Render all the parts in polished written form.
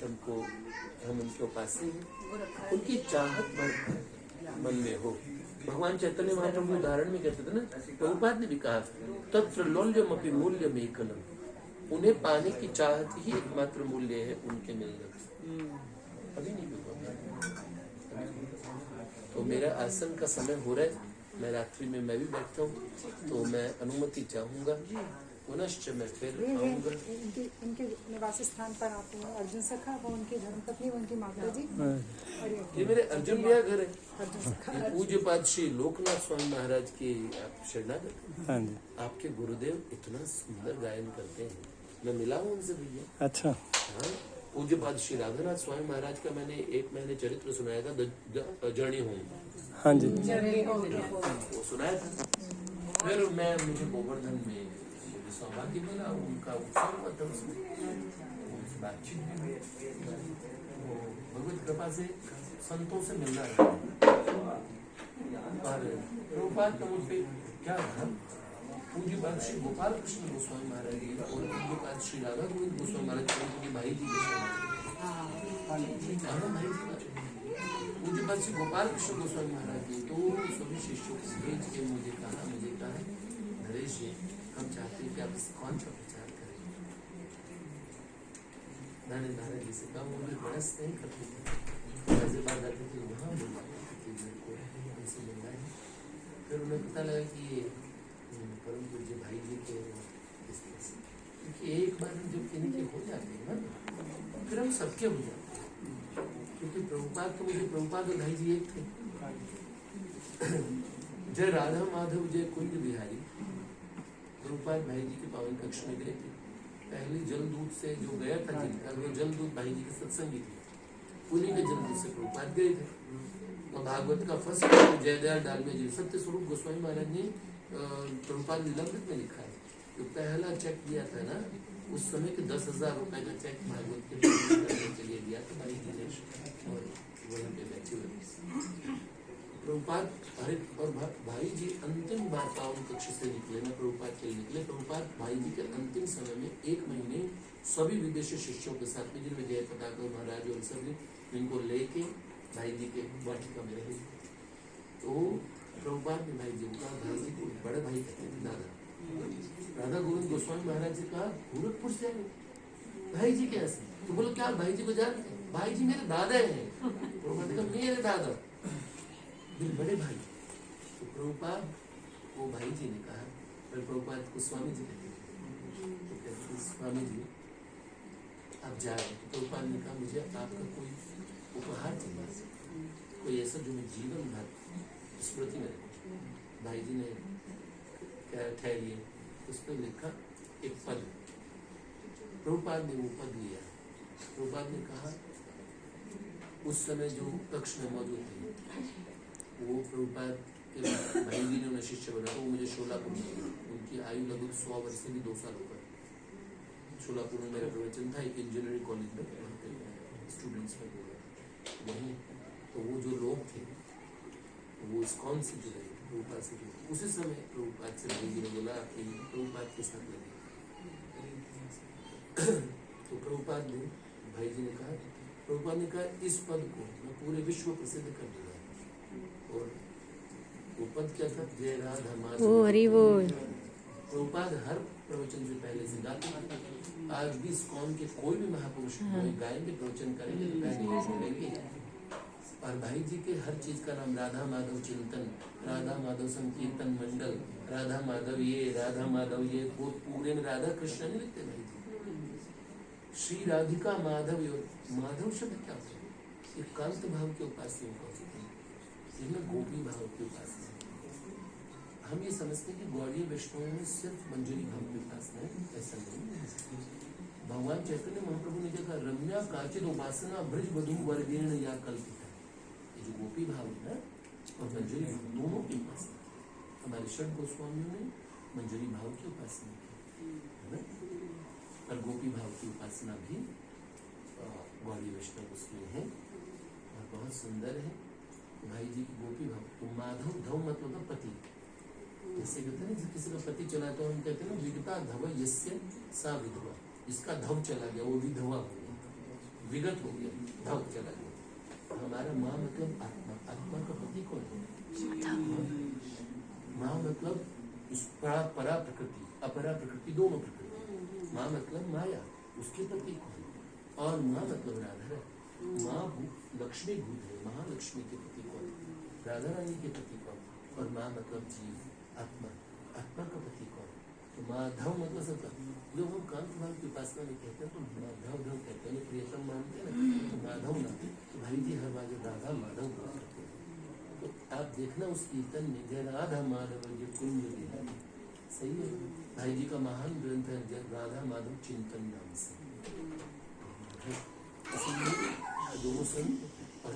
हमको हम उनके उपास्य हैं, उनकी चाहत मन में हो। भगवान चैतन्य महाप्रभु उदाहरण में कहते थे ना, प्रभुपाद ने भी कहा तत्र लौल्यम अपि मूल्यम एकलम, उन्हें पाने की चाहत ही एकमात्र मूल्य है उनके मिलने। अभी नहीं हुआ। तो मेरा आसन का समय हो रहा है, मैं रात्रि में मैं भी बैठता हूँ, तो मैं अनुमति चाहूंगा, पुनश्च मैं फिर आऊंगा। इनके निवास स्थान पर आते हैं अर्जुन सखा, वो उनकी धर्मपत्नी, वो उनकी माता जी, और ये मेरे अर्जुन भैया घर है। अर्जुन सखा पूज्य पाद श्री लोकनाथ स्वामी महाराज की आप शरणागत, आपके गुरुदेव इतना सुंदर गायन करते हैं, मैं मिला हूँ उनसे भैया। अच्छा। हाँ, पूज्य पाद श्री राधानाथ स्वामी महाराज का मैंने 1 महीने चरित्र सुनाया था, जर्नी होम। हाँ जी, वो सुनाया था। फिर मुझे गोवर्धन में सौभाग्य मिला, उनका उत्सव हुआ था, उसमें उनसे बातचीत भी हुई। भगवत कृपा से संतों से मिलना है। और प्रभुपाद का मुझ पे क्या था, पूज्य पाद श्री गोपाल कृष्ण गोस्वामी महाराज जी और पूज्य पाद श्री राधा गोविंद गोस्वामी महाराज के भाई जी के पूज्य पाद श्री गोपाल कृष्ण गोस्वामी महाराज जी तो सभी शिष्यों को भेज के मुझे कहा नरेश जी, हम चाहते हैं कि आप कौन सा प्रचार करें। नारायण जी से कहा, वो भी बड़ा स्नेह करते थे, ऐसे बात आती थी वहाँ बुलवाते थे मेरे को, उनसे मिलना है। फिर उन्हें पता लगा कि ये परम पूज्य भाई जी के इस तरह से, क्योंकि एक बार जब इनके हो जाते हैं ना, फिर हम सबके हो जाते हैं। क्योंकि प्रभुपाद तो मुझे प्रभुपाद और भाई जी एक थे। जय राधा माधव जय कुंज बिहारी, प्रभुपाद भाई जी के पावन कक्ष में गए थे। पहले जलदूत से जो गया था जिनका, वो जलदूत भाई जी के सत्संगी थे, उन्हीं के जलदूत से प्रभुपाद गए थे। और भागवत का फर्स्ट जयदयाल डालमे जी सत्य स्वरूप गोस्वामी महाराज ने प्रभुपाद लीलामृत में लिखा है, जो पहला चेक दिया था ना, उस समय के 10,000 रुपए का चेक भागवत के लिए दिया था भाई जी ने, और वहीं पे बैठे हुए प्रभुपाद और भाई जी अंतिम बार पावन कक्ष से निकले ना, प्रभुपाद के लिए निकले। प्रभुपाद भाई जी के अंतिम समय में 1 महीने सभी विदेशी शिष्यों के साथ में, जिनमें जय पताका महाराज और सभी, इनको लेके भाई जी के वाटिका में रहे। तो प्रभुपाद ने भाई जी को कहा, भाई जी को बड़े भाई कहते थे दादा, राधा गोविंद गोस्वामी महाराज जी कहा गोरखपुर से आए भाई जी कैसे, तो बोलो क्या भाई जी को जानते? भाई जी मेरे दादा है। प्रभुपाद का मेरे दादा बड़े भाई। तो प्रभुपाद को भाई जी ने कहा, प्रभुपाद को स्वामी जी कहते थे, स्वामी जी आप जाए। तो प्रभुपाद ने कहा, मुझे आपका कोई उपहार चाहिए, कोई ऐसा जो मैं जीवन भर स्मृति में रखूं। भाई जी ने ठहरिए, उस पर लिखा एक पद। प्रभुपाद ने वो पद लिया। प्रभुपाद ने कहा, उस समय जो कक्ष में मौजूद थे वो प्रभुपाद के भाई जी ने उन्हें शिष्य बना, तो वो मुझे शोलापुर में, उनकी आयु लगभग 100 वर्ष से भी 2 साल ऊपर। शोलापुर में मेरा प्रवचन था, एक इंजीनियरिंग कॉलेज में, स्टूडेंट्स में वहीं। तो वो जो लोग थे वो इस्कॉन से जुड़े, प्रभुपाद से जुड़े। उसी समय प्रभुपाद से भाई जी ने बोला कि प्रभुपाद के साथ लगे। तो प्रभुपाद ने भाई जी ने कहा, प्रभुपाद ने कहा इस पद को मैं पूरे विश्व प्रसिद्ध कर दूंगा। और वो पद क्या था? जय राधा माधव। प्रभुपाद हर प्रवचन से पहले से गाते हैं। आज भी इस्कॉन के कोई भी महापुरुष गाएंगे, प्रवचन करेंगे तो पहले बोलेंगे। और भाई जी के हर चीज का नाम राधा माधव चिंतन, राधा माधव संकीर्तन मंडल, राधा माधव ये, राधा माधव ये, वो पूरे में राधा कृष्ण नहीं लिखते भाई जी। श्री राधिका माधव, माधव शब्द क्या होता है? एकांत भाव के उपास्य होते हैं, जिनमें गोपी भाव के उपास्य। हम ये समझते हैं कि गौड़ीय वैष्णव में सिर्फ मंजरी भाव की उपासना है, ऐसा नहीं। भगवान चैतन्य महाप्रभु ने कहा, रम्या काचित उपासना ब्रज वधू वर्गेण या कल्पिता। ये जो गोपी भाव है ना और मंजरी भाव, दोनों की उपासना। हमारे षड गोस्वामियों ने मंजरी भाव की उपासना की है ना, और गोपी भाव की उपासना भी गौड़ीय वैष्णव उसमें है और बहुत सुंदर है। भाई जी की गोपी भाव। तो माधव धव मतलब पति, जैसे कहते हैं ना किसी का पति चला तो हम कहते हैं ना विधवा धव यस्य सा विधवा, इसका धव चला गया वो विधवा हो गया। विगत हो गया, धव चला गया। हमारा माँ मतलब आत्मा, आत्मा का पति कौन है? माँ मतलब परा प्रकृति अपरा प्रकृति, दोनों प्रकृति। माँ मतलब माया, उसके पति कौन? और माँ मतलब राधा। माँ लक्ष्मी भूत है, महालक्ष्मी के पति कौन? राधा रानी के पति कौन? और माँ मतलब जीव, आत्मा, आत्मा का पति कौन? तो माधव मतलब सबका। जब हम कांत भाव की उपासना में कहते हैं तो माधव धव कहते हैं, प्रियतम मानते हैं ना, तो माधव ना, तो भाई जी हर बार राधा माधव बोल सकते हैं। तो आप देखना उस कीर्तन में जय राधा माधव जो कुंज विहारी, सही है। भाई जी का महान ग्रंथ है जय राधा माधव चिंतन नाम से। दोनों संत और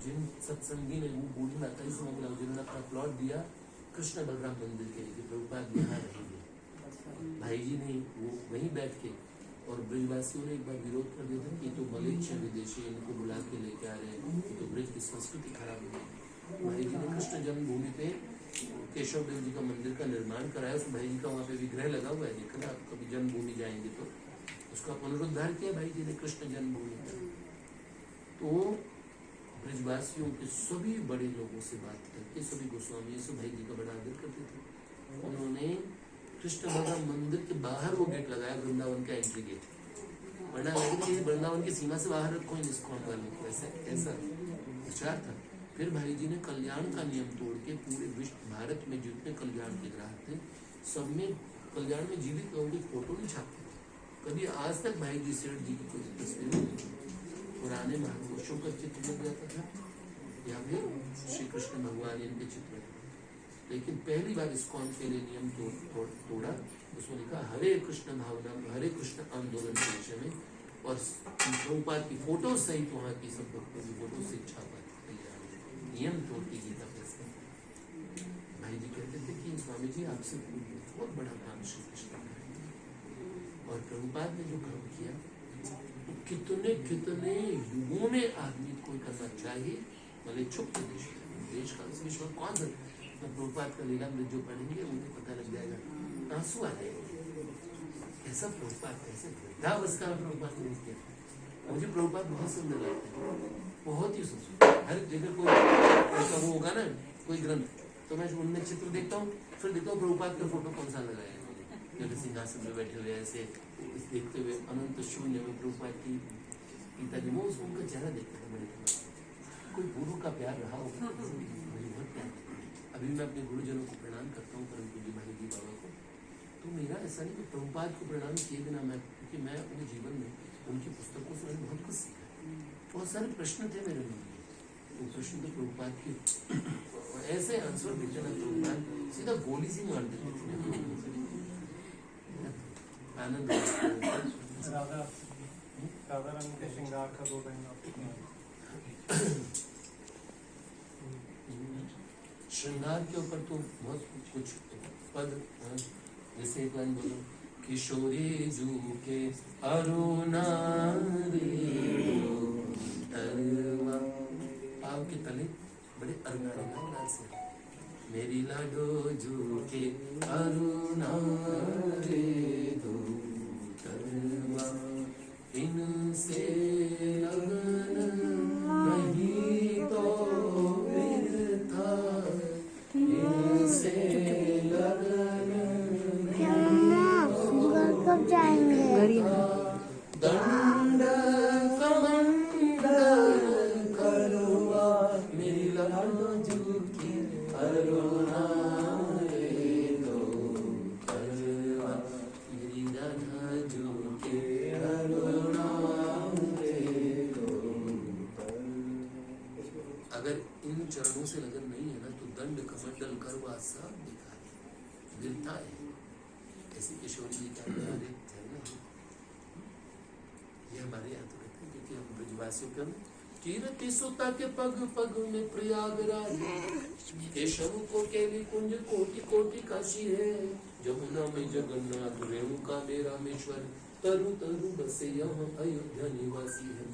जिन सत्संगी ने वो बूढ़ी माता ही समझ लो जिन्होंने अपना प्लॉट दिया कृष्ण बलराम मंदिर के लिए, प्रभुपाद यहाँ रहेंगे। भाई जी ने वो वहीं बैठ के, और ब्रजवासियों ने एक बार विरोध कर दिया था कि तो मलेच्छ विदेशी, इनको बुला के लेके आ रहे हैं, तो ब्रज की संस्कृति खराब हो गई। भाई जी ने कृष्ण जन्मभूमि पे केशव देव जी का मंदिर का निर्माण कराया। उस भाई जी का वहाँ पे विग्रह लगा हुआ है, देखना आप कभी जन्मभूमि जाएंगे तो उसका पुनरुद्धार किया भाई जी ने कृष्ण जन्मभूमि का। तो ब्रजवासियों के सभी बड़े लोगों से बात करके, सभी गोस्वामी से भाई जी का बड़ा आदर करते थे। उन्होंने कृष्ण बलराम मंदिर के बाहर वो गेट लगाया, वृंदावन का एंट्री गेट, वरना वृंदावन की सीमा से बाहर रखो इसको वाले को, ऐसा विचार था। फिर भाई जी ने कल्याण का नियम तोड़ के पूरे विश्व भारत में जितने कल्याण के ग्राहक थे सब में कल्याण में जीवित लोगों की फोटो नहीं छापते। कभी आज तक भाई जी सेठ जी की कोई तस्वीर नहीं, पुराने महापुरुषों का चित्र लग जाता था या फिर श्री कृष्ण भगवान इनके चित्र थे। लेकिन पहली बार इस्कॉन के लिए नियम तोड़ा, उसमें लिखा हरे कृष्ण भावना, हरे कृष्ण आंदोलन के विषय में, और प्रभुपाद की फोटो सहित वहाँ की सब भक्तों की फोटो से छापा नियम तोड़ के गीता फैसला। भाई जी कहते थे कि स्वामी जी आपसे बहुत बड़ा काम श्री कृष्ण का, और प्रभुपाद ने जो काम किया तो कितने कितने युगों में आदमी को करना चाहिए। भले छुप देश का विश्व कौन सा प्रभुपाद का लीला में जो पढ़ेंगे उन्हें पता लग जाएगा, आंसू आ जाएगा। ऐसा प्रभुपाद कैसे वृद्धावस्था में प्रभुपाद ने किया। मुझे प्रभुपाद बहुत सुंदर लगते हैं, बहुत ही सुंदर। हर जगह कोई ऐसा वो होगा ना कोई ग्रंथ, तो मैं उनमें चित्र देखता हूँ, फिर देखता हूँ प्रभुपाद का फोटो कौन सा लगाया है उन्होंने, जब सिंहासन में बैठे हुए ऐसे देखते हुए अनंत शून्य में प्रभुपाद की गीता जी, वो उनका चेहरा देखता था बड़े कोई गुरु का प्यार रहा होगा, मुझे बहुत प्यार। अभी मैं अपने गुरुजनों को प्रणाम करता हूँ, परम पूज्य भाई जी बाबा को, तो मेरा ऐसा नहीं कि प्रभुपाद को प्रणाम किए बिना मैं, क्योंकि मैं अपने जीवन में उनकी पुस्तकों से मैंने बहुत कुछ सीखा। बहुत सारे प्रश्न थे मेरे मन में, वो प्रश्न तो प्रभुपाद के ऐसे आंसर देते ना, प्रभुपाद सीधा गोली से मार देते थे। आनंद राधा रानी के श्रृंगार का दो श्रृंगार के ऊपर तो बहुत कुछ पद, जैसे एक लाइन बोलो, किशोरी जू के अरुणा पाव के तले बड़े अरुणा से, मेरी लाडो जू के अरुणा रे दो तरवा, इनसे लगन नहीं तो बिरथा, इनसे लगन कब जाएंगे? दंड कमंडल करवा, मेरी लाडो जू की अरुणा रे दो करवा, मेरी राधा जू के अरुणा रे दो। अगर इन चरणों से लगन नहीं है ना तो दंड कमंडल करवा सब बेकार है, गिरता है। ऐसे किशोर जी का हमारे है ना, ये हमारे यहाँ तो कहते हैं क्योंकि हम ब्रजवासियों के कीर्ति सुता के पग पग में प्रयागराज, केशव को केली कुंज कोटि कोटि काशी है, जमुना में जगन्नाथ रेणुका में रामेश्वर, तरु तरु बसे यहाँ अयोध्या निवासी है,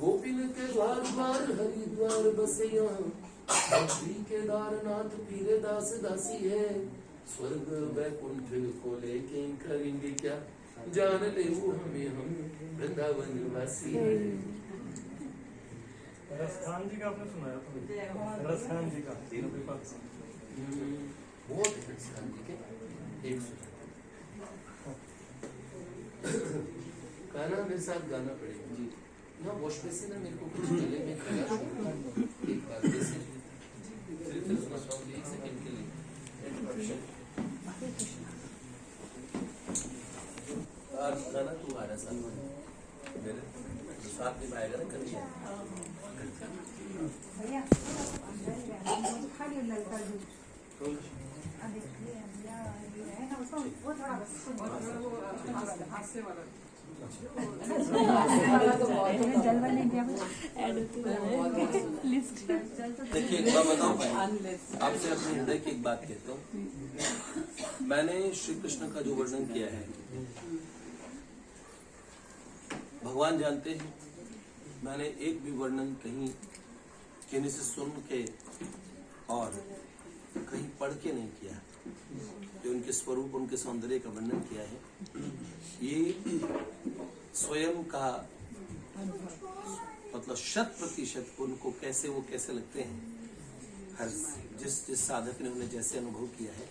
गोपिन के द्वार द्वार हरिद्वार बसे यहाँ, श्री केदारनाथ पीरे दास दासी है, स्वर्ग वैकुंठ को लेके करेंगे क्या, जान ले वो हमें हम वृंदावन वासी। रसखान जी का आपने सुनाया तो रसखान जी का तीनों विपक्ष बहुत है रसखान जी के। एक गाना मेरे साथ गाना पड़ेगा जी। यहाँ वॉश बेसिन है, मेरे को कुछ गले में खराश हो। एक बार जैसे फिर सुनाता हूँ, एक सेकंड के लिए इंट्रोडक्शन। आज गाना तू आ रहा साथ मेरे साथ में आएगा ना कभी। भैया खाली लड़का दूध वो थोड़ा हास्य वाला देखिए एक बात बताऊं भाई, आपसे अपने हृदय की एक बात कहता हूँ। मैंने श्री कृष्ण का जो वर्णन किया है, भगवान जानते हैं, मैंने एक भी वर्णन कहीं किसी से सुन के और कहीं पढ़ के नहीं किया। जो उनके स्वरूप, उनके सौंदर्य का वर्णन किया है, ये स्वयं का मतलब 100% उनको कैसे वो कैसे लगते हैं। हर जिस साधक ने उन्हें जैसे अनुभव किया है,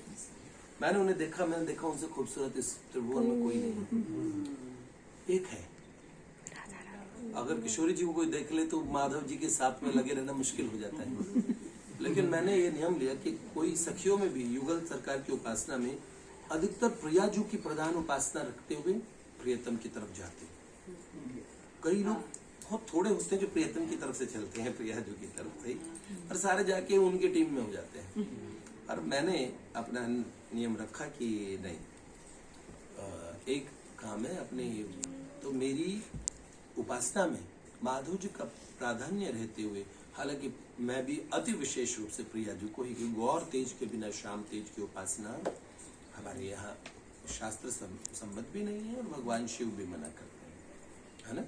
मैंने उन्हें देखा, मैंने देखा उनसे खूबसूरत इस त्रिभुवन में कोई नहीं। एक है, अगर किशोरी जी को कोई देख ले तो माधव जी के साथ में लगे रहना मुश्किल हो जाता है। लेकिन मैंने ये नियम लिया कि कोई सखियों में भी युगल सरकार की उपासना में अधिकतर प्रियाजू की प्रधान उपासना रखते हुए प्रियतम की तरफ जाते हैं। कई लोग बहुत थोड़े होते हैं जो प्रियतम की तरफ से चलते हैं, प्रियाजू की तरफ से, और सारे जाके उनकी टीम में हो जाते हैं। और मैंने अपना नियम रखा कि नहीं, एक काम है अपने, तो मेरी उपासना में माधव जी का प्राधान्य रहते हुए, हालांकि मैं भी अति विशेष रूप से प्रियाजू को ही, गौर तेज के बिना श्याम तेज की उपासना हमारे यहाँ शास्त्र सम्मत भी नहीं है और भगवान शिव भी मना करते हैं, है ना।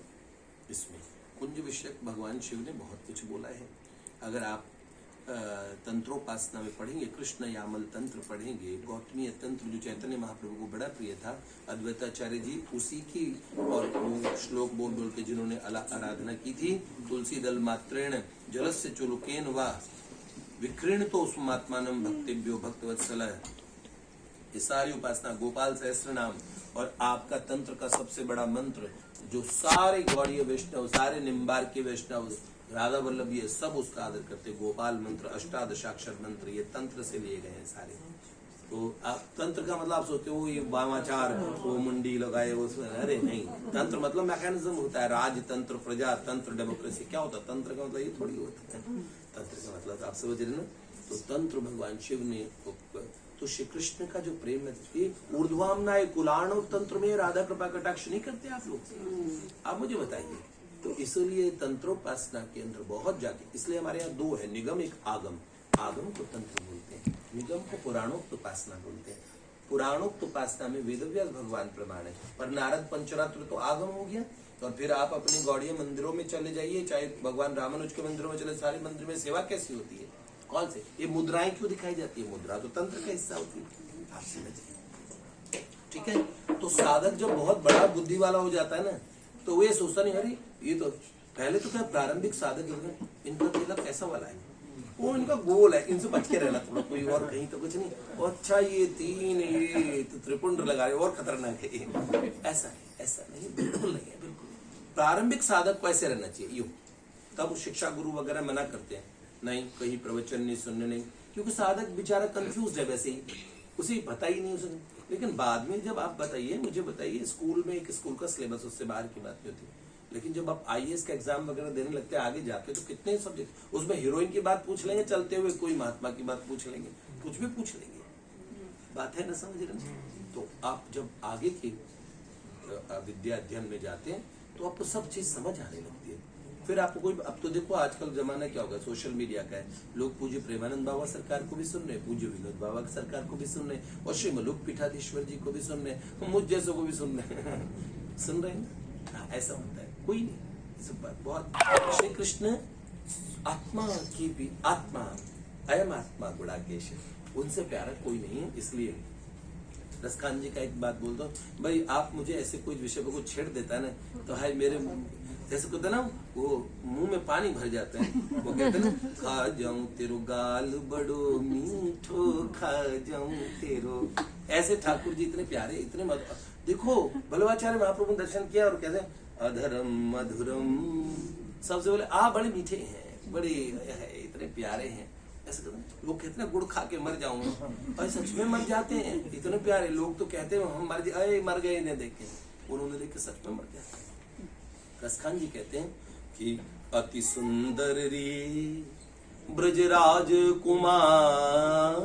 इसमें कुंज विषयक भगवान शिव ने बहुत कुछ बोला है। अगर आप तंत्रोपासना में पढ़ेंगे, कृष्ण यामल तंत्र पढ़ेंगे, गौतमीय तंत्र जो चैतन्य महाप्रभु को बड़ा प्रिय था, अद्वैताचार्य जी उसी की और वो श्लोक बोल बोल के जिन्होंने आराधना की थी, तुलसी दल मात्रेण जलस्य चुलुकेन वा विक्रीण तो उसमात्मानम भक्तिभ्यो भक्तवत्सल। ये सारी उपासना, गोपाल सहस्त्र नाम, और आपका तंत्र का सबसे बड़ा मंत्र जो सारे गौड़ीय वैष्णव, सारे निम्बार के वैष्णव, राधा वल्लभ, ये सब उसका आदर करते। गोपाल मंत्र, अष्टादशाक्षर मंत्र, ये तंत्र से लिए गए हैं सारे। तो आप तंत्र का मतलब आप सोचते हो ये वामाचार, वो मुंडी लगाए वो, अरे नहीं, तंत्र मतलब मैकेनिज्म होता है, राजतंत्र, प्रजातंत्र, डेमोक्रेसी। क्या होता है तंत्र का मतलब? ये थोड़ी होता है तंत्र का मतलब, आप समझ रहे ना। तो तंत्र भगवान शिव ने, तो श्री कृष्ण का जो प्रेम है, ऊर्ध्वामनाय कुलाणव तंत्र में राधा कृपा कटाक्ष नहीं करते आप लोग? आप मुझे बताइए। तो इसलिए तंत्रोपासना के अंदर बहुत जाके, इसलिए हमारे यहाँ दो है, निगम एक आगम। आगम को तंत्र बोलते हैं, निगम को पुराणोक्त उपासना बोलते हैं। पुराणोक्त उपासना में वेदव्यास भगवान प्रमाण है, पर नारद पंचरात्र तो आगम हो गया। और फिर आप अपने गौड़ीय मंदिरों में चले जाइए, चाहे भगवान रामानुज के मंदिरों में चले, सारे मंदिर में सेवा कैसी होती है? कौन से? ये मुद्राएं क्यों दिखाई जाती है? मुद्रा तो तंत्र का हिस्सा होती है, आप समझिए, ठीक है। तो साधक जब बहुत बड़ा बुद्धि वाला हो जाता है ना, तो वो ये सोचता नहीं, अरे ये तो पहले तो क्या प्रारंभिक साधक, इनका केला कैसा वाला है, वो इनका गोल है, इनसे बच के रहना थोड़ा, कोई और कहीं तो कुछ नहीं। और अच्छा ये तीन, ये तो त्रिपुंड लगा रहे, और खतरनाक है ये। ऐसा नहीं, बिल्कुल नहीं है, बिल्कुल। प्रारंभिक साधक को ऐसे रहना चाहिए, यूं। तब शिक्षा गुरु वगैरह मना करते हैं, नहीं कहीं प्रवचन नहीं सुनने, नहीं, क्योंकि साधक बेचारा कंफ्यूज है वैसे ही, उसे पता ही नहीं उसने। लेकिन बाद में जब आप बताइए, मुझे बताइए, स्कूल में एक स्कूल का सिलेबस, उससे बाहर की बात नहीं होती, लेकिन जब आप आईएएस का एग्जाम वगैरह देने लगते हैं, आगे जाते तो कितने सब्जेक्ट, उसमें हीरोइन की बात पूछ लेंगे चलते हुए, कोई महात्मा की बात पूछ लेंगे, कुछ भी पूछ लेंगे, बात है ना, समझ रहे। तो आप जब आगे की विद्या अध्ययन में जाते हैं तो आपको सब चीज समझ आने लगती है। फिर आपको कोई, अब तो देखो आजकल जमाना क्या होगा, सोशल मीडिया का है, लोग पूज्य प्रेमानंद बाबा सरकार को भी सुन रहे, पूज्य विनोद बाबा सरकार को भी सुन रहे, और श्री मलुक पीठाधीश्वर जी को भी सुन रहे, मुझ जैसों को भी सुन रहे सुन रहे हैं। ऐसा होता है, कोई नहीं, सब बात बहुत। श्री कृष्ण आत्मा की भी आत्मा, अयम आत्मा गुणाकेश, उनसे प्यारा कोई नहीं है। इसलिए रसखान जी का एक बात बोलता हूँ, भाई आप मुझे ऐसे कोई विषय पर कुछ छेड़ देता है ना, तो हाय मेरे जैसे कहते ना वो मुंह में पानी भर जाते हैं। वो कहते ना, खा जाऊं तेरो गाल बड़ो मीठो, खा जाऊं तेरो। ऐसे ठाकुर जी इतने प्यारे, इतने देखो बल्लभाचार्य महाप्रभु ने दर्शन किया और कहते अधरम मधुरम, सबसे बोले बड़े मीठे हैं, बड़े इतने प्यारे हैं। ऐसे लोग कहते हैं गुड़ खा के मर जाऊंगा, और सच में मर जाते हैं। इतने प्यारे लोग तो कहते हैं हम मर गए इन्हें देख के, उन्होंने देख के सच में मर जाते हैं। रसखान जी कहते हैं कि अति सुंदर रे ब्रजराज कुमार,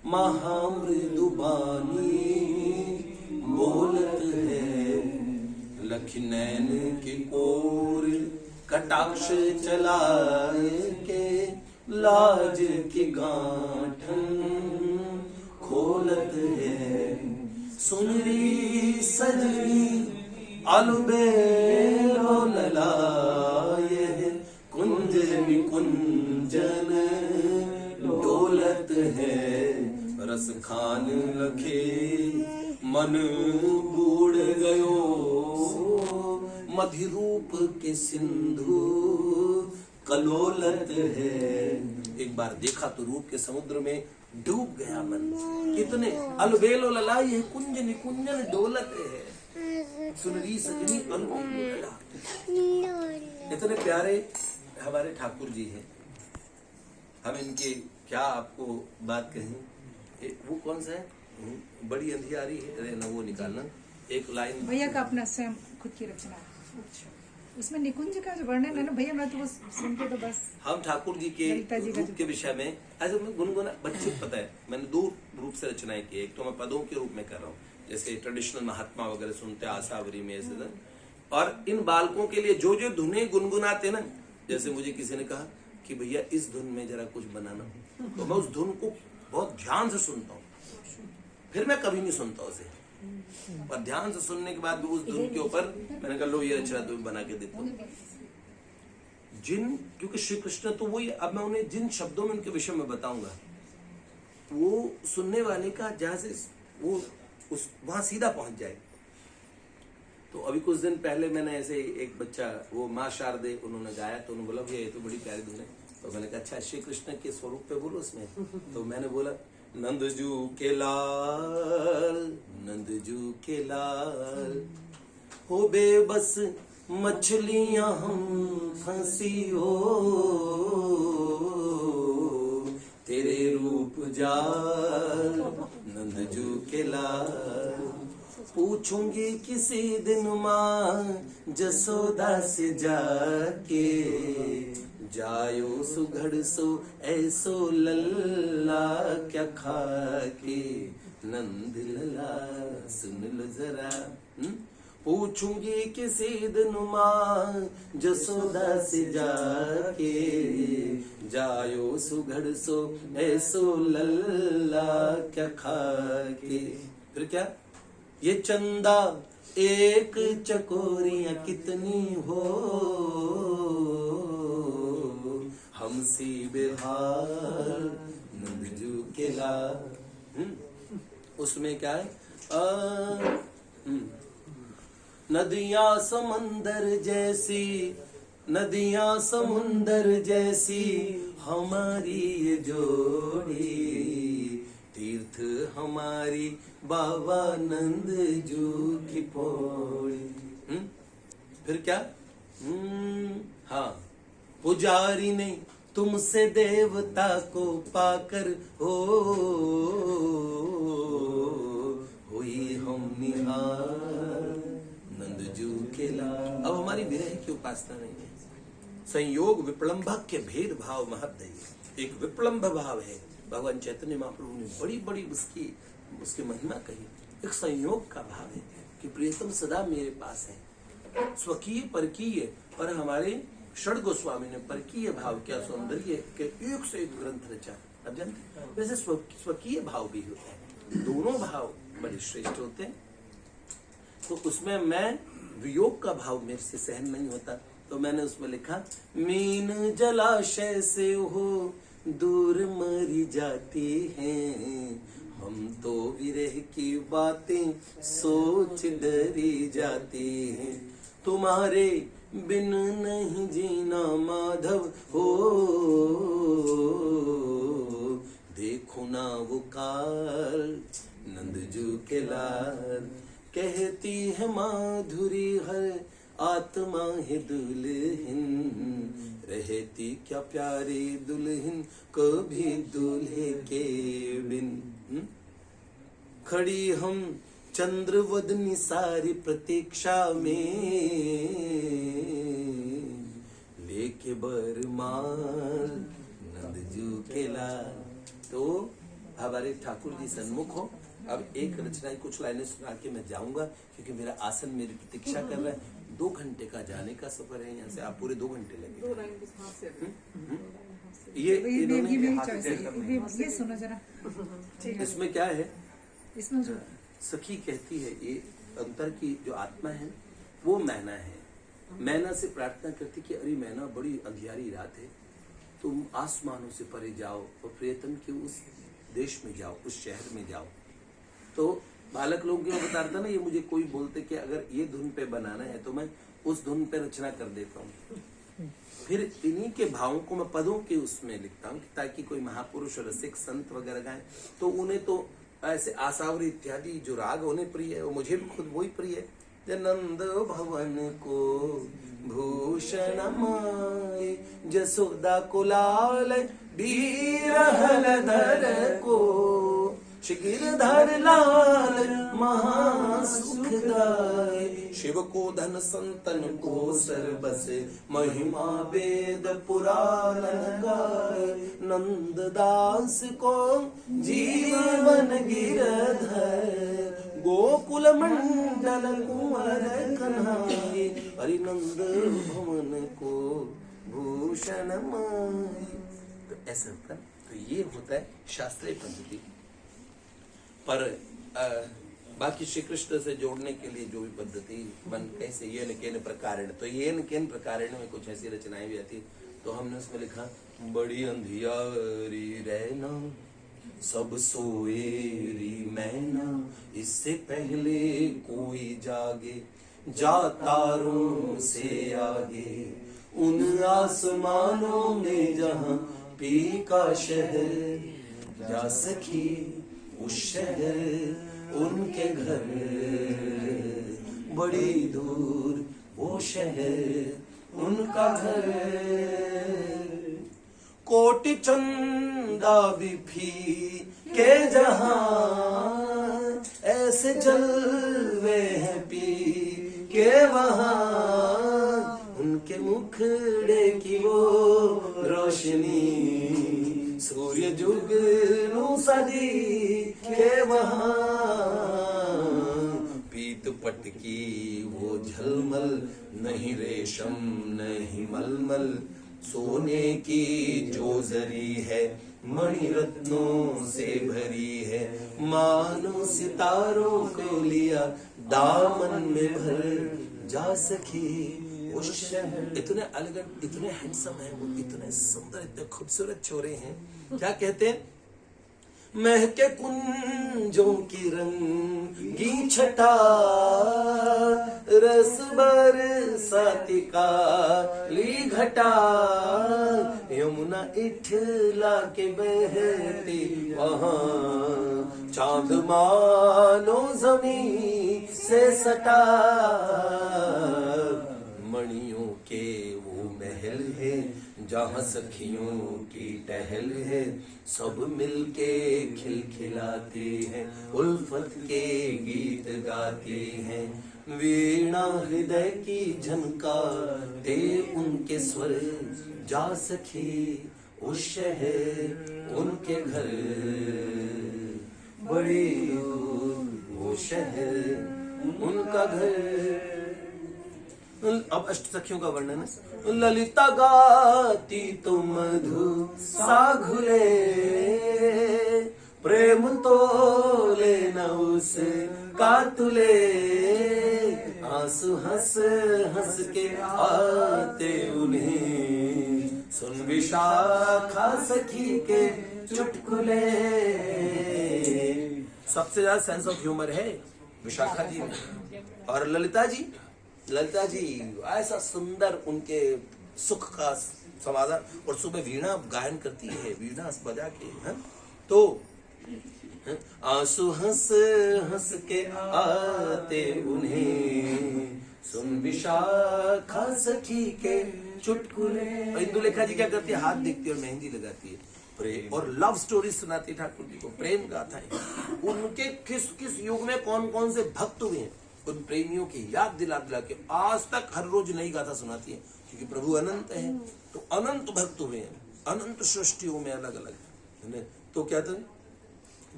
महामृदुबानी बोलत है, लखनैन के कोर कटाक्ष चलाए के, लाज की गांठन खोलत है। सुनरी सजनी अलबेलो ललाए, कुंज निकुंजन डोलत है। रस खान लखे मन बूढ़ गयो, मधिरूप के सिंधु कलोलत है। एक बार देखा तो रूप के समुद्र में डूब गया मन, कितने अलबेलो ललाए है, कुंज निकुंजन डोलत है। सुनरी सजनी अलबेलो ललाए, इतने प्यारे हमारे ठाकुर जी हैं। हम इनके क्या आपको बात कहें, वो कौन सा है, बड़ी अंधियारी है, अरे ना वो निकालना एक लाइन। भैया का अपना स्वयं खुद की रचना है, उसमें निकुंज का जो वर्णन है ना भैया, मैं तो वो सुन के तो बस हम ठाकुर जी के रूप के विषय में ऐसे गुनगुना, बच्चे पता है मैंने दो रूप से रचनाएं की। एक तो मैं पदों के रूप में कर रहा हूँ, जैसे ट्रेडिशनल महात्मा वगैरह सुनते आसावरी में ऐसे, और इन बालकों के लिए जो जो धुनें गुनगुनाते ना, जैसे मुझे किसी ने कहा कि भैया इस धुन में जरा कुछ बनाना, तो मैं उस धुन को बहुत ध्यान से सुनता हूँ, फिर मैं कभी नहीं सुनता उसे, और ध्यान से सुनने के बाद भी उस धुन के ऊपर मैंने कहा लो ये रचना तुम्हें बना के देता हूँ। क्योंकि श्री कृष्ण तो वही, अब मैं उन्हें जिन शब्दों में उनके विषय में बताऊंगा, वो सुनने वाले का जहां से वो वहां सीधा पहुंच जाए। तो अभी कुछ दिन पहले मैंने ऐसे एक बच्चा, वो माँ शारदे उन्होंने गाया, तो उन्होंने बोला भैया ये तो बड़ी प्यारी धुन है। तो मैंने कहा अच्छा श्री कृष्ण के स्वरूप पे बोलो उसमें। तो मैंने बोला नंदजू के लाल, नंदजू के लाल, हो बेबस मछलियां हम फंसी हो, तेरे रूप जाल नंदजू के लाल। पूछूंगी किसी दिन माँ जसोदा से जाके, जायो सुघड़ सो ऐसो लल्ला क्या खाके, नंद लला सुन लो जरा। पूछूंगी किसी दिन माँ जसोदा से जाके, जायो सुघड़ सो ऐसो लल्ला क्या खाके। फिर क्या, ये चंदा एक चकोरियां कितनी हो, हमसे बेहाल नंदजू के लाल। उसमें क्या है, नदियां समंदर जैसी, नदियां समुंदर जैसी हमारी ये जोड़ी, तीर्थ हमारी बाबा नंद जू की पौड़ी। फिर क्या, हाँ, पुजारी ने तुमसे देवता को पाकर हुई हम निहाल नंद जू के लाल। अब हमारी विरह की उपासना नहीं है, संयोग विप्लंबक के भेद भाव महत्व है। एक विप्लंब भाव है, भगवान चैतन्य महाप्रभु ने बड़ी बड़ी उसकी महिमा कही। एक संयोग का भाव है कि प्रियतम सदा मेरे पास है, स्वकीय परकीय। और हमारे षड गोस्वामी ने परकीय भाव क्या सौंदर्य के एक से एक ग्रंथ रचा। अब जानते वैसे स्वकीय भाव भी होता है, दोनों भाव बड़े श्रेष्ठ होते हैं। तो उसमें मैं वियोग का भाव मेरे से सहन नहीं होता, तो मैंने उसमें लिखा, मीन जलाशय से हो दूर मरी जाती हैं, हम तो विरह की बातें सोच डरी जाती हैं, तुम्हारे बिन नहीं जीना माधव हो। देखो ना वो काल नंदजू के लाल, कहती है माधुरी हर आत्मा है दुल्हन, रहती क्या प्यारी दुल्हन कभी दूल्हे के बिन। खड़ी हम चंद्रवदनी सारी प्रतीक्षा में, लेके बरमाल नंदजू के लाल। तो हमारे ठाकुर जी सन्मुख हो। अब एक रचना कुछ लाइनें सुना के मैं जाऊंगा, क्योंकि मेरा आसन मेरी प्रतीक्षा कर रहा है। 2 घंटे का जाने का सफर है यहाँ से, आप पूरे 2 घंटे लगेंगे। ये सुनो जरा। इसमें क्या है, इसमें जो सखी कहती है ये अंतर की जो आत्मा है वो मैना है। मैना से प्रार्थना करती कि अरे मैना बड़ी अंधियारी रात है, तुम आसमानों से परे जाओ और प्रियतम के उस देश में जाओ, उस शहर में जाओ। तो बालक लोगों को बता रहा था ना, ये मुझे कोई बोलते कि अगर ये धुन पे बनाना है तो मैं उस धुन पे रचना कर देता हूँ। फिर इन्हीं के भावों को मैं पदों के उसमें लिखता हूँ, ताकि कोई महापुरुष रसिक संत वगैरह गाएं तो उन्हें तो ऐसे आसावरी इत्यादि जो राग उन्हें प्रिय है, वो मुझे भी खुद वही प्रिय है। नंद भवन को भूषण माए, जसोदा को लाल बीरहलधर को, गिरधर लाल महासुखदाय। शिव को धन संतन को सर्वस, महिमा वेद पुराण गाय। नंददास को जीवन गिरधर, गोकुल मंडल कुंवर कन्हाई। हरि नंद भवन को भूषण माय। तो ऐसा होता है। तो ये होता है शास्त्रीय पद्धति। पर बाकी श्री कृष्ण से जोड़ने के लिए जो भी पद्धति बन कैसे ये न केन प्रकारेण, तो ये न केन प्रकारेण में कुछ ऐसी रचनाएं भी आती। तो हमने उसमें लिखा, बड़ी अंधियारी रहना सब सोएरी मैना, इससे पहले कोई जागे जा तारों से आगे। उन आसमानों में जहां पी का शहर, जा सखी उस शहर उनके घर, बड़ी दूर वो शहर उनका घर। कोटि चंदा भी फीके जहां, ऐसे जलवे हैं पी के वहां। उनके मुखड़े की वो रोशनी, सूर्य जुगनू सदी के वहां। पीत पट की वो झलमल, नहीं रेशम नहीं मलमल। सोने की जो जरी है, मणि रत्नों से भरी है। मानो सितारों को लिया दामन में भर, जा सखी उस शहर। इतने एलिगेंट, इतने हैंडसम है वो, इतने सुंदर, इतने खूबसूरत छोरे हैं। क्या कहते हैं, महके कुंजों की रंगी छटा, रस बरसाती काली घटा। यमुना इठला के बहती वहां, चांद मानो जमीन से सटा। मणियों के वो महल है, जहाँ सखियों की टहल है। सब मिलके खिलखिलाते हैं, उल्फत के गीत गाते हैं। वीणा हृदय की झनकाते उनके स्वर, जा सखी उस शहर उनके घर, बड़ी वो शहर उनका घर। अब अष्ट सखियों का वर्णन है। ललिता गाती तो मधु सा घुले, प्रेम तो लेना उस का तुले। आंसू हंस हंस के आते उन्हें, सुन विशाखा सखी के चुटकुले। सबसे ज्यादा सेंस ऑफ ह्यूमर है विशाखा जी में। और ललिता जी ऐसा सुंदर उनके सुख का समाधान, और सुबह वीणा गायन करती है, वीणा बजा के, है? तो आंसू हंस हंस के आते उन्हें, सुन विशाखा सखी के चुटकुले। इंदुलेखा जी क्या करती है, हाथ देखती है और मेहंदी लगाती है, प्रेम और लव स्टोरी सुनाती है ठाकुर जी को, प्रेम गाथा है। उनके किस किस युग में कौन कौन से भक्त हुए हैं, उन प्रेमियों की याद दिला दिला के आज तक हर रोज नई गाथा सुनाती है, क्योंकि प्रभु अनंत है। तो अनंत भक्त हुए हैं, अनंत सृष्टियों में अलग अलग है। तो क्या था,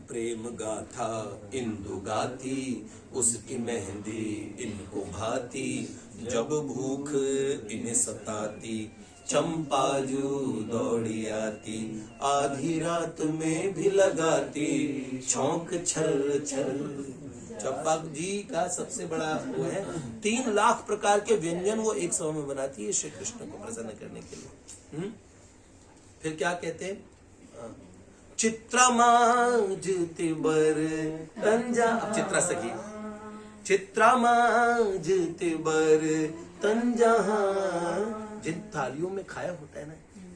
प्रेम गाथा इंदु गाती, उसकी मेहंदी इनको भाती, जब भूख इन्हें सताती, चंपाजू दौड़ी आती, आधी रात में भी लगाती छौंक छल छल। चंपा जी का सबसे बड़ा वो है, 3 लाख प्रकार के व्यंजन वो एक समय में बनाती है श्री कृष्ण को प्रसन्न करने के लिए। फिर क्या कहते हैं, चित्रमाजति बर तंजा, चित्रा सखी, चित्रमाजति बर तंजा, जिन थालियों में खाया होता है ना,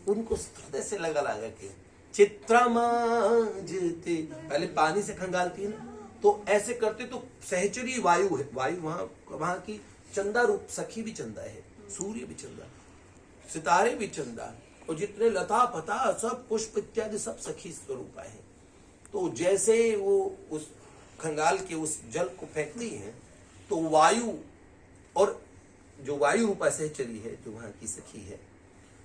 उनको हृदय से लगा के चित्रमाजति, पहले पानी से खंगालती है ना, तो ऐसे करते तो सहचरी वायु है, वायु वहां की चंदा रूप सखी भी चंदा है, सूर्य भी चंदा, सितारे भी चंदा, और जितने लता पता सब पुष्प इत्यादि सब सखी स्वरूप है। तो जैसे वो उस खंगाल के उस जल को फेंकती हैं, तो वायु, और जो वायु रूपा सहचरी है, जो वहां की सखी है,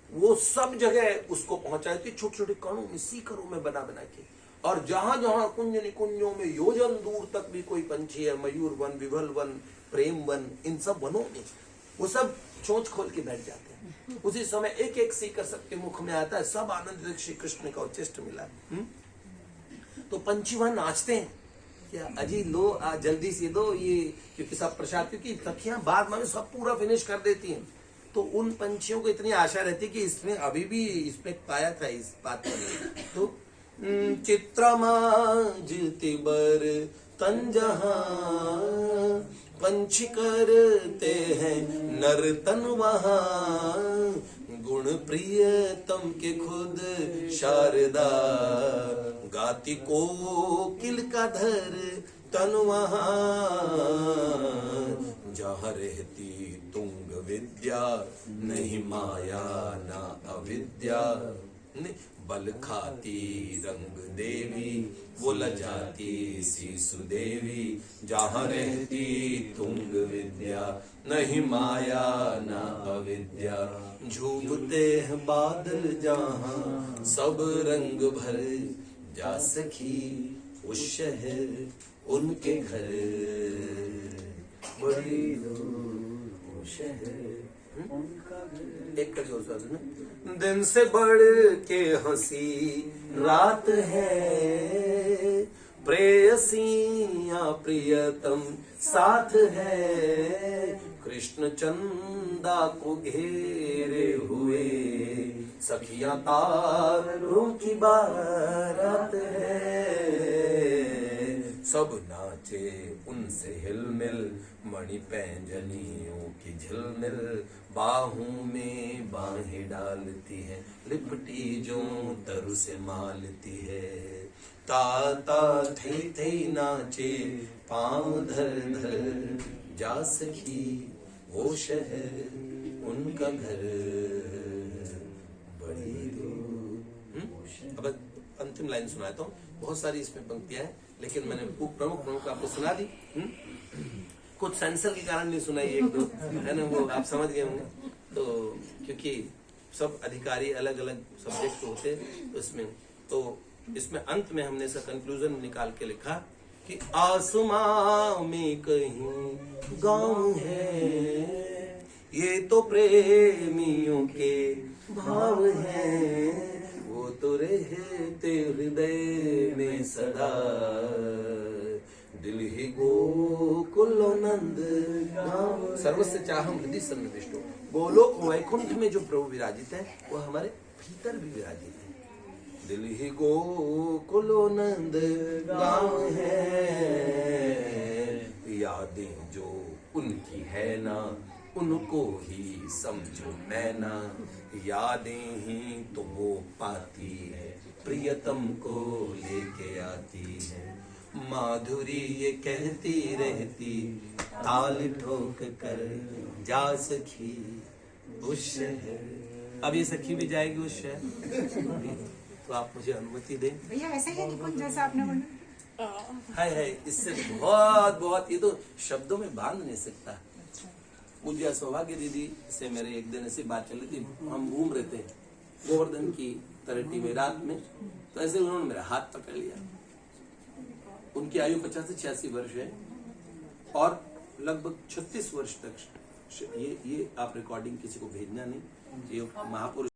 वो सब जगह उसको पहुंचाती, छोटे छोटे कणों में, सीकरों में बना बना के। और जहां जहां कुंज निकुंजों में योजन दूर तक भी कोई पंछी है, मयूर वन, विभल वन, प्रेम वन, इन सब वनों में वो सब चोंच खोल के बैठ जाते हैं। उसी समय एक एक सीकर सबके मुख में आता है, सब आनंद श्री कृष्ण का उच्चिष्ट मिला। तो पंछी वहां नाचते हैं, क्या अजी लो जल्दी से दो ये, क्योंकि सब प्रसाद, क्योंकि सखियां बाद में सब पूरा फिनिश कर देती हैं। तो उन पंछियों को इतनी आशा रहती है कि इसमें अभी भी इसमें पाया था इस बात में। तो चित्रमाजति बर तंजहा, पंछी करते हैं नर्तन वहां, गुण प्रियतम के खुद शारदा, गाती कोकिल का धर तन वहां, जहाँ रहती तुंग विद्या, नहीं माया ना अविद्या, बल खाती रंग देवी, वो लजाती सीसु देवी, जहाँ रहती तुंग विद्या, नहीं माया ना अविद्या, झूमते हैं बादल जहाँ, सब रंग भर जा सखी, उस शहर उनके घर, बड़ी दूर शहर उनका घर। एक कड़ी और साथ में, दिन से बढ़ के हंसी रात है, प्रेयसिया प्रियतम साथ है, कृष्ण चंदा को घेरे हुए, सखियां तारों की बारात है, सब नाचे उनसे हिलमिल, मणि पैंजनियों की झिलमिल, बाहों में बाहें डालती है, लिपटी जो तरु से मालती है, ताता थे नाचे पाँव धर धर, जा सखी वो शहर उनका घर, बड़ी दूर। अब अंतिम लाइन सुनाता हूँ, बहुत सारी इसमें पंक्तियां हैं, लेकिन मैंने प्रमुख आपको सुना दी। कुछ सेंसर के कारण नहीं सुनाई, एक दो है ना, वो आप समझ गए होंगे। तो क्योंकि सब अधिकारी अलग अलग सब्जेक्ट होते हैं, तो इसमें अंत में हमने ऐसा कंक्लूजन निकाल के लिखा कि आसमां में कहीं गाँव है, ये तो प्रेमियों के भाव है, वो तो रहते हृदय में सदा, दिल ही गोकुल नंद गाँव, सर्वस्य चाहम हृदय सन्निविष्टो। गोलोक वैकुंठ में जो प्रभु विराजित है, वो हमारे भीतर भी विराजित है। दिल ही गोकुलो नंद गाँव है, यादें जो उनकी है ना उनको ही समझो मैं ना, यादें ही तो वो पाती है प्रियतम को लेके आती है, माधुरी ये कहती रहती ताल ठोक कर जा सखी उस शहर। अब ये सखी भी जाएगी उस शहर, तो आप मुझे अनुमति दें। भैया ऐसा ही है निकुंज जैसा आपने बोला। है इससे बहुत बहुत, ये तो शब्दों में बांध नहीं सकता। पूज्य सौभाग्य दीदी से मेरे एक दिन ऐसी बात चल रही थी, हम घूम रहे थे गोवर्धन की तलहटी में रात में, तो ऐसे उन्होंने मेरा हाथ पकड़ लिया। उनकी आयु 50 से 86 वर्ष है और लगभग 36 वर्ष तक ये आप रिकॉर्डिंग किसी को भेजना नहीं, ये महापुरुष